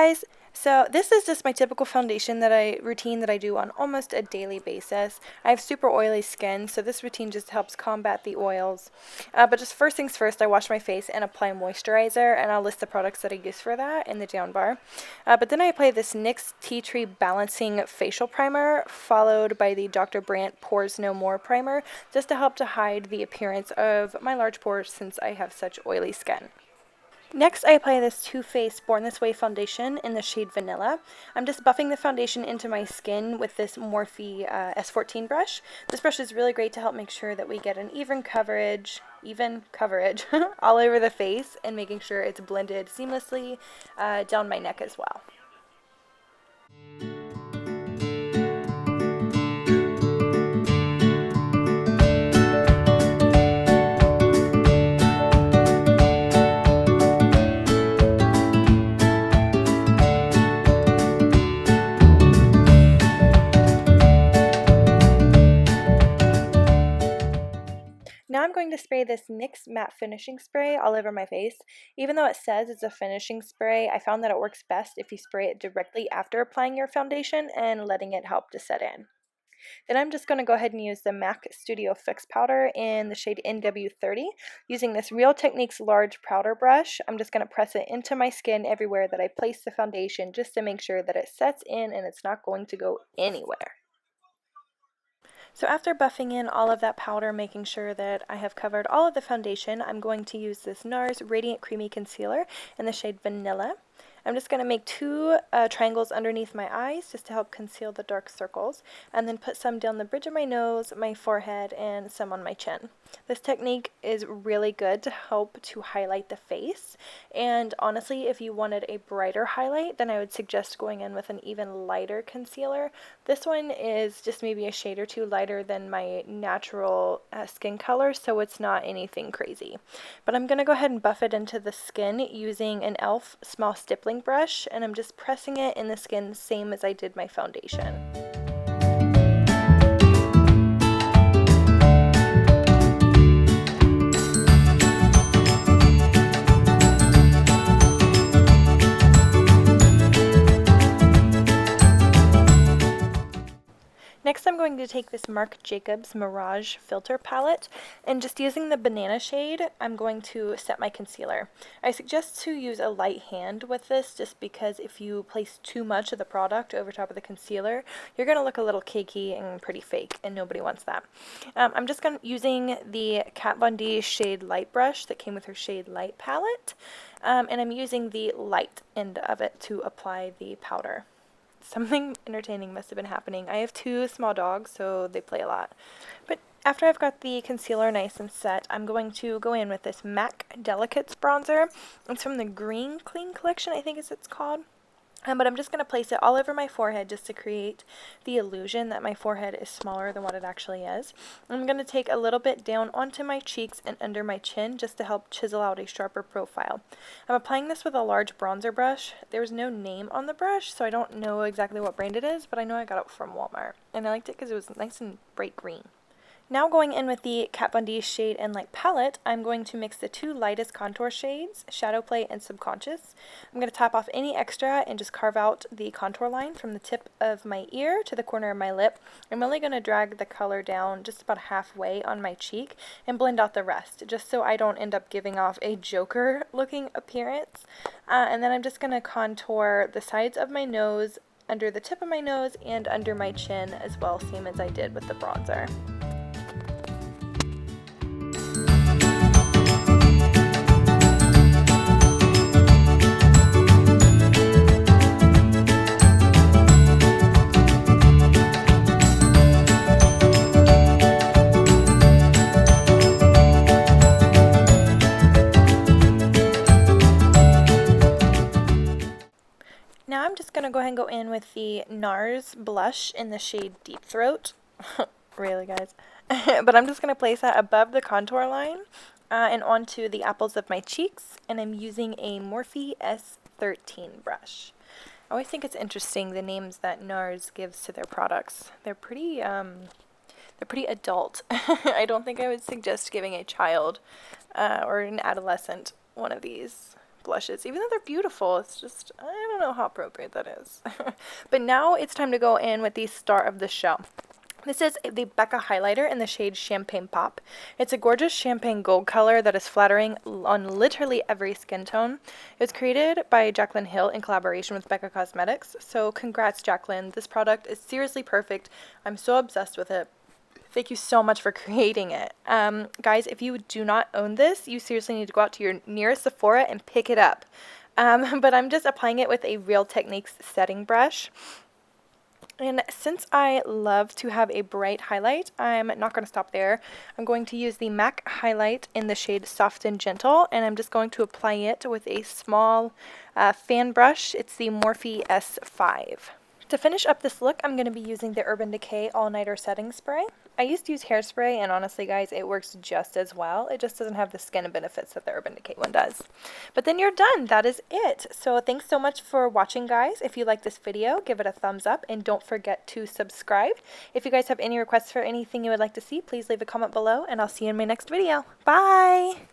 guys, so this is just my typical foundation routine that I do on almost a daily basis. I have super oily skin, so this routine just helps combat the oils. But just first things first, I wash my face and apply moisturizer, and I'll list the products that I use for that in the down bar. But then I apply this NYX Tea Tree Balancing Facial Primer, followed by the Dr. Brandt Pores No More Primer, just to help to hide the appearance of my large pores since I have such oily skin. Next, I apply this Too Faced Born This Way foundation in the shade Vanilla. I'm just buffing the foundation into my skin with this Morphe S14 brush. This brush is really great to help make sure that we get an even coverage all over the face and making sure it's blended seamlessly down my neck as well. Now I'm going to spray this NYX Matte Finishing Spray all over my face. Even though it says it's a finishing spray, I found that it works best if you spray it directly after applying your foundation and letting it help to set in. Then I'm just going to go ahead and use the MAC Studio Fix Powder in the shade NW30. Using this Real Techniques large powder brush, I'm just going to press it into my skin everywhere that I place the foundation just to make sure that it sets in and it's not going to go anywhere. So after buffing in all of that powder, making sure that I have covered all of the foundation, I'm going to use this NARS Radiant Creamy Concealer in the shade Vanilla. I'm just going to make two triangles underneath my eyes just to help conceal the dark circles, and then put some down the bridge of my nose, my forehead, and some on my chin. This technique is really good to help to highlight the face, and honestly, if you wanted a brighter highlight, then I would suggest going in with an even lighter concealer. This one is just maybe a shade or two lighter than my natural skin color, so it's not anything crazy. But I'm going to go ahead and buff it into the skin using an e.l.f. small stippling brush, and I'm just pressing it in the skin same as I did my foundation. Next, I'm going to take this Marc Jacobs Mirage filter palette, and just using the banana shade, I'm going to set my concealer. I suggest to use a light hand with this just because if you place too much of the product over top of the concealer, you're going to look a little cakey and pretty fake, and nobody wants that. I'm just using the Kat Von D Shade Light brush that came with her Shade Light palette, and I'm using the light end of it to apply the powder. Something entertaining must have been happening. I have two small dogs, so they play a lot. But after I've got the concealer nice and set, I'm going to go in with this MAC Delicates bronzer. It's from the Green Clean collection, I think is it's called. But I'm just going to place it all over my forehead just to create the illusion that my forehead is smaller than what it actually is. I'm going to take a little bit down onto my cheeks and under my chin just to help chisel out a sharper profile. I'm applying this with a large bronzer brush. There's no name on the brush, so I don't know exactly what brand it is, but I know I got it from Walmart. And I liked it because it was nice and bright green. Now going in with the Kat Von D Shade and Light palette, I'm going to mix the two lightest contour shades, Shadow Play and Subconscious. I'm going to top off any extra and just carve out the contour line from the tip of my ear to the corner of my lip. I'm only going to drag the color down just about halfway on my cheek and blend out the rest, just so I don't end up giving off a Joker looking appearance. And then I'm just going to contour the sides of my nose, under the tip of my nose, and under my chin as well, same as I did with the bronzer. Now I'm just going to go ahead and go in with the NARS blush in the shade Deep Throat. Really, guys? But I'm just going to place that above the contour line and onto the apples of my cheeks. And I'm using a Morphe S13 brush. I always think it's interesting the names that NARS gives to their products. They're pretty adult. I don't think I would suggest giving a child or an adolescent one of these blushes, even though they're beautiful. It's just, I don't know how appropriate that is. But now it's time to go in with the star of the show. This is the Becca highlighter in the shade Champagne Pop. It's a gorgeous champagne gold color that is flattering on literally every skin tone. It was created by Jaclyn Hill in collaboration with Becca Cosmetics. So congrats, Jaclyn. This product is seriously perfect. I'm so obsessed with it. Thank you so much for creating it. Guys, if you do not own this, you seriously need to go out to your nearest Sephora and pick it up. But I'm just applying it with a Real Techniques setting brush. And since I love to have a bright highlight, I'm not going to stop there. I'm going to use the MAC highlight in the shade Soft and Gentle, and I'm just going to apply it with a small fan brush. It's the Morphe S5. To finish up this look, I'm going to be using the Urban Decay All Nighter Setting Spray. I used to use hairspray, and honestly, guys, it works just as well. It just doesn't have the skin benefits that the Urban Decay one does. But then you're done. That is it. So thanks so much for watching, guys. If you like this video, give it a thumbs up, and don't forget to subscribe. If you guys have any requests for anything you would like to see, please leave a comment below, and I'll see you in my next video. Bye!